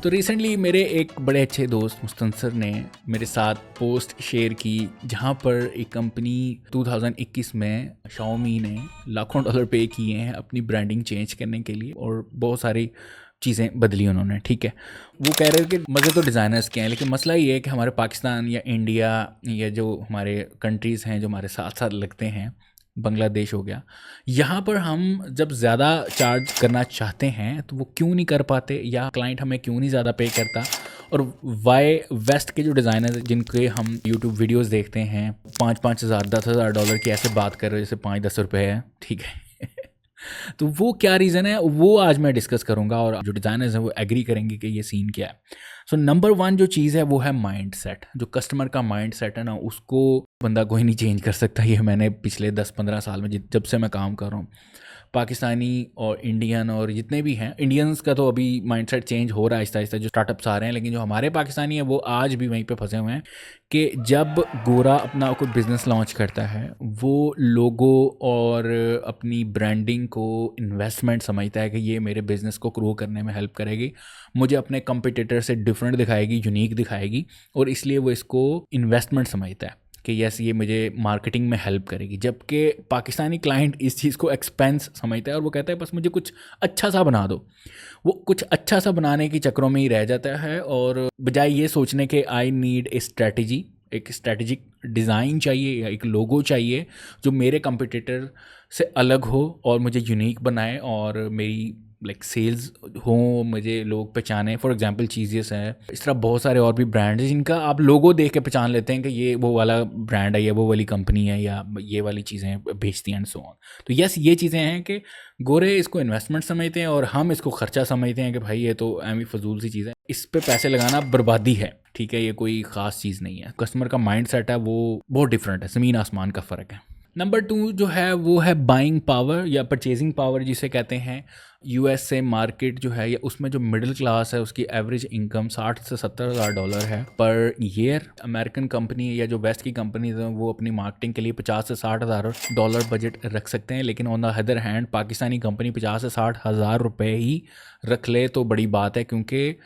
तो रिसेंटली मेरे एक बड़े अच्छे दोस्त मुस्तनसर ने मेरे साथ पोस्ट शेयर की जहाँ पर एक कंपनी 2021 में Xiaomi ने लाखों डॉलर पे किए हैं अपनी ब्रांडिंग चेंज करने के लिए और बहुत सारी चीज़ें बदली उन्होंने। ठीक है, वो कह रहे हैं कि मज़े तो डिज़ाइनर्स के हैं, लेकिन मसला ये है कि हमारे पाकिस्तान या इंडिया या जो हमारे कंट्रीज़ हैं जो हमारे साथ साथ लगते हैं, बांग्लादेश हो गया, यहाँ पर हम जब ज़्यादा चार्ज करना चाहते हैं तो वो क्यों नहीं कर पाते, या क्लाइंट हमें क्यों नहीं ज़्यादा पे करता। और वाई वेस्ट के जो डिज़ाइनर जिनके हम यूट्यूब वीडियोस देखते हैं 5,000 10,000 डॉलर की ऐसे बात कर रहे हैं जैसे 5-10 रुपये है, ठीक है। तो वो क्या रीज़न है वो आज मैं डिस्कस करूँगा और जो डिज़ाइनर्स हैं वो एग्री करेंगे कि ये सीन क्या है। सो नंबर 1 जो चीज़ है वो है माइंड सेट। जो कस्टमर का माइंड सेट है ना, उसको बंदा कोई नहीं चेंज कर सकता। ये मैंने पिछले 10-15 साल में जब से मैं काम कर रहा हूँ, पाकिस्तानी और इंडियन और जितने भी हैं, इंडियंस का तो अभी माइंडसेट चेंज हो रहा है आहिस्ता आहिस्ता, जो स्टार्टअप्स आ रहे हैं, लेकिन जो हमारे पाकिस्तानी हैं वो आज भी वहीं पे फंसे हुए हैं कि जब गोरा अपना कोई बिज़नेस लॉन्च करता है वो लोगो और अपनी ब्रांडिंग को इन्वेस्टमेंट समझता है कि ये मेरे बिज़नेस को ग्रो करने में हेल्प करेगी, मुझे अपने कंपटीटर से डिफरेंट दिखाएगी, यूनिक दिखाएगी, और इसलिए वो इसको इन्वेस्टमेंट समझता है कि यस ये मुझे मार्केटिंग में हेल्प करेगी। जबकि पाकिस्तानी क्लाइंट इस चीज़ को एक्सपेंस समझता है और वो कहता है बस मुझे कुछ अच्छा सा बना दो। वो कुछ अच्छा सा बनाने के चक्करों में ही रह जाता है, और बजाय ये सोचने के आई नीड ए स्ट्रेटजी, एक स्ट्रेटेजिक डिज़ाइन चाहिए या एक लोगो चाहिए जो मेरे कंपटीटर से अलग हो और मुझे यूनिक बनाए और मेरी सेल्स हो, मुझे लोग पहचाने। फॉर एग्जांपल चीज़ेस है, इस तरह बहुत सारे और भी ब्रांड हैं जिनका आप लोगो देख के पहचान लेते हैं कि ये वो वाला ब्रांड है या वो वाली कंपनी है या ये वाली चीज़ें बेचती हैं एंड सो ऑन। तो यस ये चीज़ें हैं कि गोरे इसको इन्वेस्टमेंट समझते हैं और हम इसको खर्चा समझते हैं कि भाई ये तो एमी फजूल सी चीज़ है, इस पे पैसे लगाना बर्बादी है। ठीक है, ये कोई ख़ास चीज़ नहीं है। कस्टमर का माइंड सेट है वो बहुत डिफरेंट है, ज़मीन आसमान का फ़र्क है। नंबर 2 जो है वो है बाइंग पावर या परचेजिंग पावर जिसे कहते हैं। यूएसए मार्केट जो है या उसमें जो मिडिल क्लास है उसकी एवरेज इनकम 60 से 70 हज़ार डॉलर है पर ईयर। अमेरिकन कंपनी या जो वेस्ट की कंपनीज हैं वो अपनी मार्केटिंग के लिए 50 से 60 हज़ार डॉलर बजट रख सकते हैं, लेकिन on the other hand Pakistani company 50 से 60 हज़ार रुपये ही रख ले तो बड़ी बात है, क्योंकि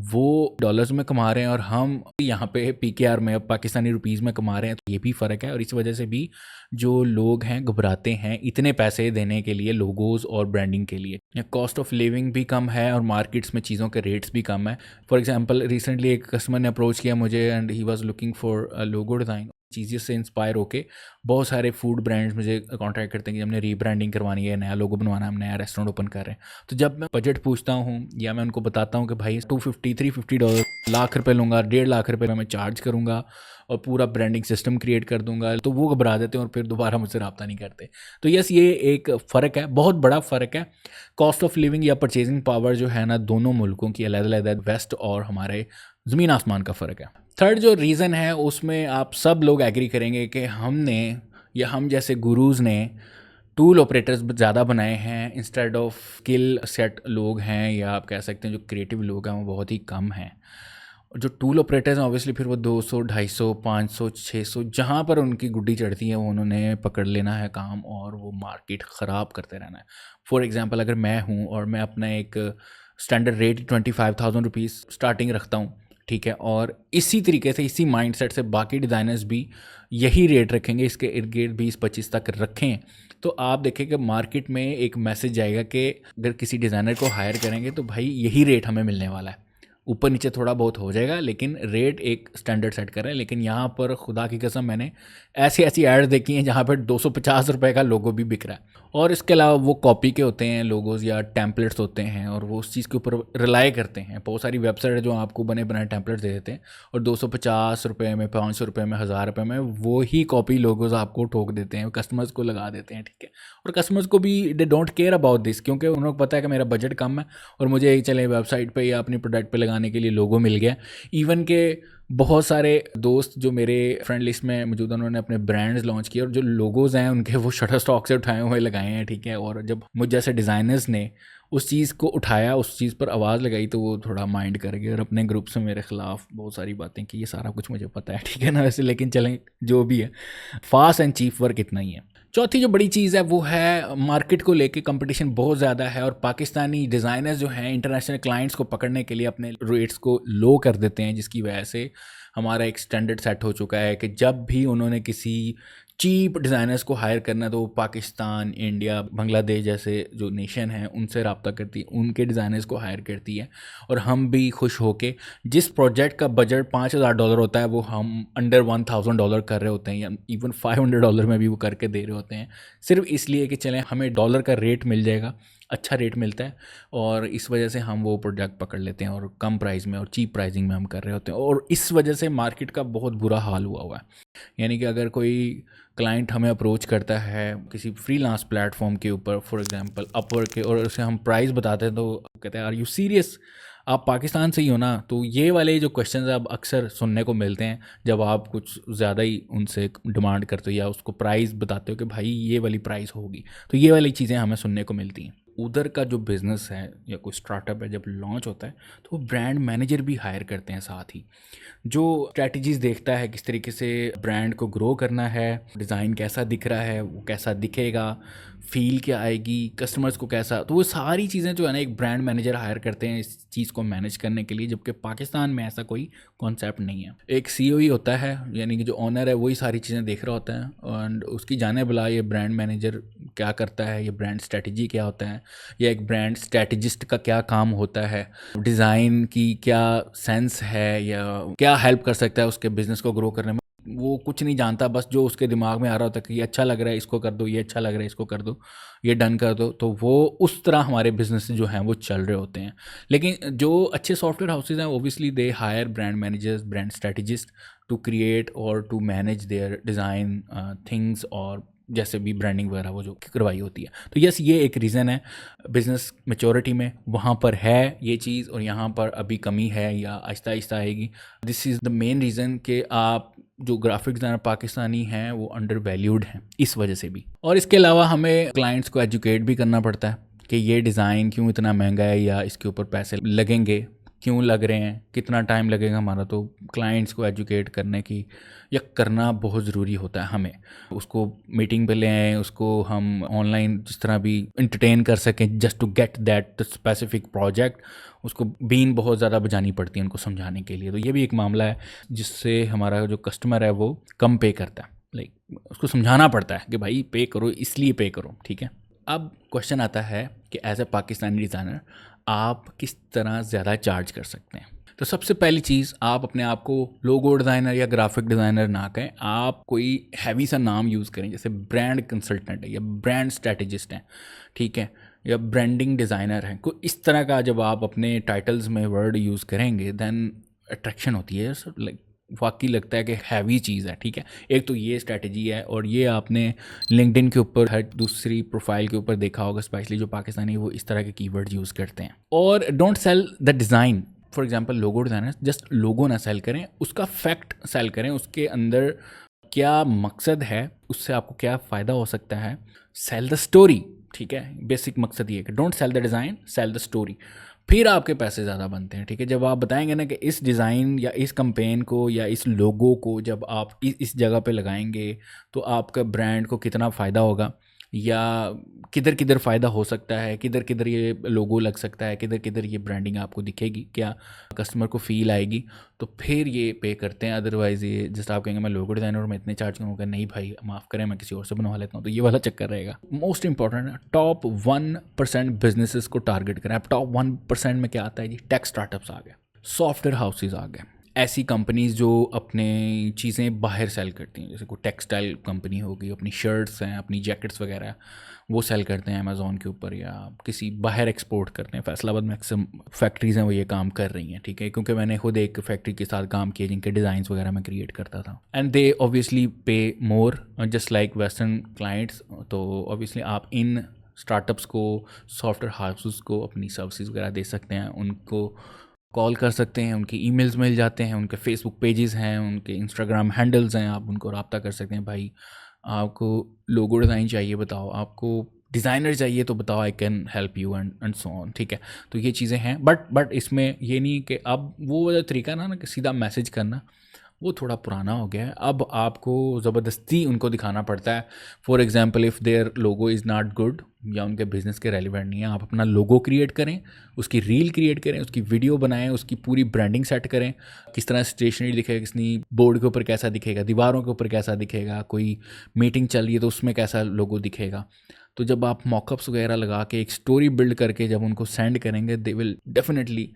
वो डॉलर्स में कमा रहे हैं और हम यहाँ पे पीकेआर में पाकिस्तानी रुपीज़ में कमा रहे हैं। तो ये भी फ़र्क है और इस वजह से भी जो लोग हैं घबराते हैं इतने पैसे देने के लिए लोगोज़ और ब्रांडिंग के लिए। कॉस्ट ऑफ लिविंग भी कम है और मार्केट्स में चीज़ों के रेट्स भी कम है। फॉर एग्जांपल रिसेंटली एक कस्टमर ने अप्रोच किया मुझे and he was looking for logo design. चीज़ें से इंस्पायर होके बहुत सारे फूड ब्रांड्स मुझे कांटेक्ट करते हैं कि हमने रीब्रांडिंग करवानी है, नया लोगो बनवाना है, हम नया रेस्टोरेंट ओपन कर रहे हैं। तो जब मैं बजट पूछता हूँ या मैं उनको बताता हूँ कि भाई 250-350 डॉलर, लाख रुपए लूँगा, 1.5 लाख रुपए मैं चार्ज करूँगा और पूरा ब्रांडिंग सिस्टम क्रिएट कर दूंगा, तो वो घबरा देते हैं और फिर दोबारा मुझसे रब्ता नहीं करते। तो यस ये एक फ़र्क है, बहुत बड़ा फ़र्क है। कॉस्ट ऑफ लिविंग या परचेजिंग पावर जो है ना, दोनों मुल्कों की अलग-अलग, वेस्ट और हमारे ज़मीन आसमान का फ़र्क है। थर्ड जो रीज़न है उसमें आप सब लोग एग्री करेंगे कि हमने या हम जैसे गुरूज़ ने टूल ऑपरेटर्स ज़्यादा बनाए हैं इंस्टेड ऑफ स्किल सेट लोग हैं, या आप कह सकते हैं जो क्रिएटिव लोग हैं वो बहुत ही कम हैं। जो टूल ऑपरेटर्स हैं ऑब्वियसली फिर वो 200, 250, 500, 600 जहाँ पर उनकी गुड्डी चढ़ती है वो उन्होंने पकड़ लेना है काम और वो मार्केट ख़राब करते रहना है। फॉर एग्जांपल अगर मैं हूँ और मैं अपना एक स्टैंडर्ड रेट 25,000 रुपीज़ स्टार्टिंग रखता हूँ, ठीक है, और इसी तरीके से इसी माइंडसेट से बाकी डिज़ाइनर्स भी यही रेट रखेंगे, इसके इर्द गिर्द 20-25 तक रखें, तो आप देखें कि मार्केट में एक मैसेज जाएगा कि अगर किसी डिज़ाइनर को हायर करेंगे तो भाई यही रेट हमें मिलने वाला है। ऊपर नीचे थोड़ा बहुत हो जाएगा लेकिन रेट एक स्टैंडर्ड सेट कर रहे हैं। लेकिन यहाँ पर खुदा की कसम मैंने ऐसी ऐड देखी हैं जहाँ पर 250 रुपये का लोगो भी बिक रहा है, और इसके अलावा वो कॉपी के होते हैं लोगोज या टेम्पलेट्स होते हैं और वो उस चीज़ के ऊपर रिलाई करते हैं। बहुत सारी वेबसाइट है जो आपको बने बनाए टेम्पलेट्स दे देते हैं और 250 रुपये में, 500 रुपये में, 1000 रुपये में वो ही कॉपी लोगोज आपको ठोक देते हैं, कस्टमर्स को लगा देते हैं। ठीक है, और कस्टमर्स को भी they don't care about this, क्योंकि उनको पता है कि मेरा बजट कम है और मुझे चले वेबसाइट पर या अपनी प्रोडक्ट पर लगाने के लिए लोगो मिल गया। इवन के बहुत सारे दोस्त जो मेरे फ्रेंड लिस्ट में मौजूद हैं उन्होंने अपने ब्रांड्स लॉन्च किए और जो लोगोज़ हैं उनके वो शटर स्टॉक से उठाए हुए लगाए हैं। ठीक है, और जब मुझ जैसे डिज़ाइनर्स ने उस चीज़ को उठाया, उस चीज़ पर आवाज़ लगाई, तो वो थोड़ा माइंड कर गया और अपने ग्रुप से मेरे ख़िलाफ़ बहुत सारी बातें की। ये सारा कुछ मुझे पता है, ठीक है ना वैसे, लेकिन चलें जो भी है, फास्ट एंड चीप वर्क इतना ही है। चौथी जो बड़ी चीज़ है वो है मार्केट को लेके कंपटीशन बहुत ज़्यादा है, और पाकिस्तानी डिज़ाइनर्स जो हैं इंटरनेशनल क्लाइंट्स को पकड़ने के लिए अपने रेट्स को लो कर देते हैं, जिसकी वजह से हमारा एक स्टैंडर्ड सेट हो चुका है कि जब भी उन्होंने किसी चीप डिज़ाइनर्स को हायर करना है तो वो पाकिस्तान, इंडिया, बांग्लादेश जैसे जो नेशन हैं उनसे रब्ता करती है, उनके डिज़ाइनर्स को हायर करती है। और हम भी खुश होके जिस प्रोजेक्ट का बजट $5,000 होता है वो हम अंडर $1,000 कर रहे होते हैं, या इवन $500 में भी वो करके दे रहे होते हैं, सिर्फ इसलिए कि चलें हमें डॉलर का रेट मिल जाएगा, अच्छा रेट मिलता है, और इस वजह से हम वो प्रोडक्ट पकड़ लेते हैं और कम प्राइस में और चीप प्राइसिंग में हम कर रहे होते हैं। और इस वजह से मार्केट का बहुत बुरा हाल हुआ है। यानी कि अगर कोई क्लाइंट हमें अप्रोच करता है किसी फ्रीलांस प्लेटफॉर्म के ऊपर, फॉर एग्जांपल अपवर्क के, और उसे हम प्राइस बताते हैं तो कहते हैं आर यू सीरियस, आप पाकिस्तान से ही हो ना। तो ये वाले जो क्वेश्चन अब अक्सर सुनने को मिलते हैं जब आप कुछ ज़्यादा ही उनसे डिमांड करते हो या उसको प्राइस बताते हो कि भाई ये वाली प्राइस होगी, तो ये वाली चीज़ें हमें सुनने को मिलती हैं। उधर का जो बिज़नेस है या कोई स्टार्टअप है जब लॉन्च होता है तो वो ब्रांड मैनेजर भी हायर करते हैं साथ ही, जो स्ट्रैटेजीज़ देखता है किस तरीके से ब्रांड को ग्रो करना है, डिज़ाइन कैसा दिख रहा है, वो कैसा दिखेगा, फील क्या आएगी, कस्टमर्स को कैसा, तो वो सारी चीज़ें जो है ना एक ब्रांड मैनेजर हायर करते हैं इस चीज़ को मैनेज करने के लिए, जबकि पाकिस्तान में ऐसा कोई कॉन्सेप्ट नहीं है। एक सीईओ ही होता है, यानी कि जो ओनर है वही सारी चीज़ें देख रहा होता है, और उसकी जाने बुला ये ब्रांड मैनेजर क्या करता है, ये ब्रांड स्ट्रैटेजी क्या होता है, या एक ब्रांड स्ट्रैटेजिस्ट का क्या काम होता है, डिज़ाइन की क्या सेंस है, या क्या हेल्प कर सकता है उसके बिज़नेस को ग्रो करने में, वो कुछ नहीं जानता। बस जो उसके दिमाग में आ रहा होता है कि ये अच्छा लग रहा है इसको कर दो, ये अच्छा लग रहा है इसको कर दो, ये डन कर दो, तो वो उस तरह हमारे बिजनेस जो हैं वो चल रहे होते हैं। लेकिन जो अच्छे सॉफ्टवेयर हाउसेज हैं obviously they hire brand managers, brand strategist to create और to manage their design things, और जैसे भी ब्रांडिंग वगैरह वो जो करवाई होती है। तो यस, ये एक रीज़न है बिज़नेस मैच्योरिटी में, वहाँ पर है ये चीज़ और यहाँ पर अभी कमी है या आहिस्ता आहिस्ता आएगी। This is the main reason कि आप जो ग्राफिक डिज़ाइनर पाकिस्तानी हैं वो अंडर वैल्यूड हैं इस वजह से भी। और इसके अलावा हमें क्लाइंट्स को एजुकेट भी करना पड़ता है कि ये डिज़ाइन क्यों इतना महंगा है, या इसके ऊपर पैसे लगेंगे, क्यों लग रहे हैं, कितना टाइम लगेगा हमारा। तो क्लाइंट्स को एजुकेट करने की या करना बहुत ज़रूरी होता है हमें। उसको मीटिंग पे ले आएँ, उसको हम ऑनलाइन जिस तरह भी इंटरटेन कर सकें just to get that specific project, उसको बीन बहुत ज़्यादा बजानी पड़ती है उनको समझाने के लिए। तो ये भी एक मामला है जिससे हमारा जो कस्टमर है वो कम पे करता है। लाइक उसको समझाना पड़ता है कि भाई पे करो, इसलिए पे करो, ठीक है। अब क्वेश्चन आता है कि एज ए पाकिस्तानी डिज़ाइनर आप किस तरह ज़्यादा चार्ज कर सकते हैं। तो सबसे पहली चीज़, आप अपने आप को लोगो डिज़ाइनर या ग्राफिक डिज़ाइनर ना कहें, आप कोई हैवी सा नाम यूज़ करें, जैसे ब्रांड कंसल्टेंट है या ब्रांड स्ट्रैटेजिस्ट हैं, ठीक है, या ब्रांडिंग डिज़ाइनर हैं। कोई इस तरह का जब आप अपने टाइटल्स में वर्ड यूज़ करेंगे देन अट्रैक्शन होती है, लाइक वाकई लगता है कि हैवी चीज़ है, ठीक है। एक तो ये स्ट्रैटेजी है, और ये आपने लिंक्डइन के ऊपर हर दूसरी प्रोफाइल के ऊपर देखा होगा, स्पेशली जो पाकिस्तानी वो इस तरह के कीवर्ड यूज़ करते हैं। और don't sell the design, for example logo designer just logo ना सेल करें, उसका फैक्ट सेल करें, उसके अंदर क्या मकसद है, उससे आपको क्या फ़ायदा हो सकता है। सेल द स्टोरी, ठीक है। बेसिक मकसद ये है कि don't sell the design, sell the story, फिर आपके पैसे ज़्यादा बनते हैं, ठीक है। जब आप बताएंगे ना कि इस डिज़ाइन या इस कैंपेन को या इस लोगो को जब आप इस जगह पे लगाएंगे तो आपका ब्रांड को कितना फ़ायदा होगा, या किधर किधर फ़ायदा हो सकता है, किधर किधर ये लोगो लग सकता है, किधर किधर ये ब्रांडिंग आपको दिखेगी, क्या कस्टमर को फ़ील आएगी, तो फिर ये पे करते हैं। अदरवाइज़ ये जस्ट आप कहेंगे मैं लोगो डिज़ाइनर मैं इतने चार्ज करूँगा, नहीं भाई माफ़ करें मैं किसी और से बनवा लेता हूँ, तो ये वाला चक्कर रहेगा। मोस्ट इंपॉर्टेंट है टॉप 1% बिजनेसेस को टारगेट करें। अब टॉप 1% में क्या आता है जी, टेक स्टार्टअप्स आ गए, सॉफ्टवेयर हाउसेज आ गए, ऐसी कंपनीज़ जो अपने चीज़ें बाहर सेल करती हैं, जैसे कोई टेक्सटाइल कंपनी होगी, अपनी शर्ट्स हैं, अपनी जैकेट्स वगैरह वो सेल करते हैं अमेज़ॉन के ऊपर, या किसी बाहर एक्सपोर्ट करते हैं। फैसलाबाद में मैक्सिमम फैक्ट्रीज़ हैं वो ये काम कर रही हैं, ठीक है, क्योंकि मैंने खुद एक फैक्ट्री के साथ काम किया जिनके डिज़ाइंस वगैरह मैं क्रिएट करता था, एंड दे ऑब्वियसली पे more just like western clients. तो ऑब्वियसली आप इन स्टार्टअप्स को, सॉफ्टवेयर हाउसेस को अपनी सर्विसेज वगैरह दे सकते हैं, उनको कॉल कर सकते हैं, उनके ईमेल्स मिल जाते हैं, उनके फेसबुक पेजेस हैं, उनके इंस्टाग्राम हैंडल्स हैं, आप उनको रब्ता कर सकते हैं। भाई आपको लोगो डिज़ाइन चाहिए बताओ, आपको डिज़ाइनर चाहिए तो बताओ, I can help you and so on, ठीक है। तो ये चीज़ें हैं, बट इसमें ये नहीं कि अब वो वाला तरीका ना कि सीधा मैसेज करना, वो थोड़ा पुराना हो गया है। अब आपको ज़बरदस्ती उनको दिखाना पड़ता है। For example if there logo is not good या उनके बिज़नेस के रेलिवेंट नहीं है, आप अपना लोगो क्रिएट करें, उसकी रील क्रिएट करें, उसकी वीडियो बनाएं, उसकी पूरी ब्रांडिंग सेट करें, किस तरह स्टेशनरी दिखेगा, किसनी बोर्ड के ऊपर कैसा दिखेगा, दीवारों के ऊपर कैसा दिखेगा, कोई मीटिंग चल रही है तो उसमें कैसा लोगो दिखेगा। तो जब आप मॉकअप्स वगैरह लगा के एक स्टोरी बिल्ड करके जब उनको सेंड करेंगे, दे विल डेफिनेटली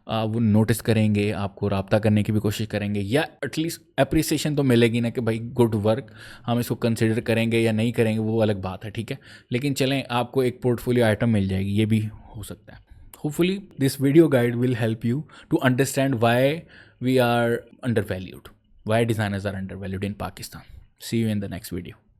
वो नोटिस करेंगे, आपको रब्ता करने की भी कोशिश करेंगे, या एटलीस्ट अप्रिसिएशन तो मिलेगी ना कि भाई गुड वर्क, हम इसको कंसिडर करेंगे या नहीं करेंगे वो अलग बात है, ठीक है। लेकिन चलें, आपको एक पोर्टफोलियो आइटम मिल जाएगी, ये भी हो सकता है। Hopefully this video guide will help you to understand why we are undervalued, why designers are undervalued in Pakistan. See you in the next video.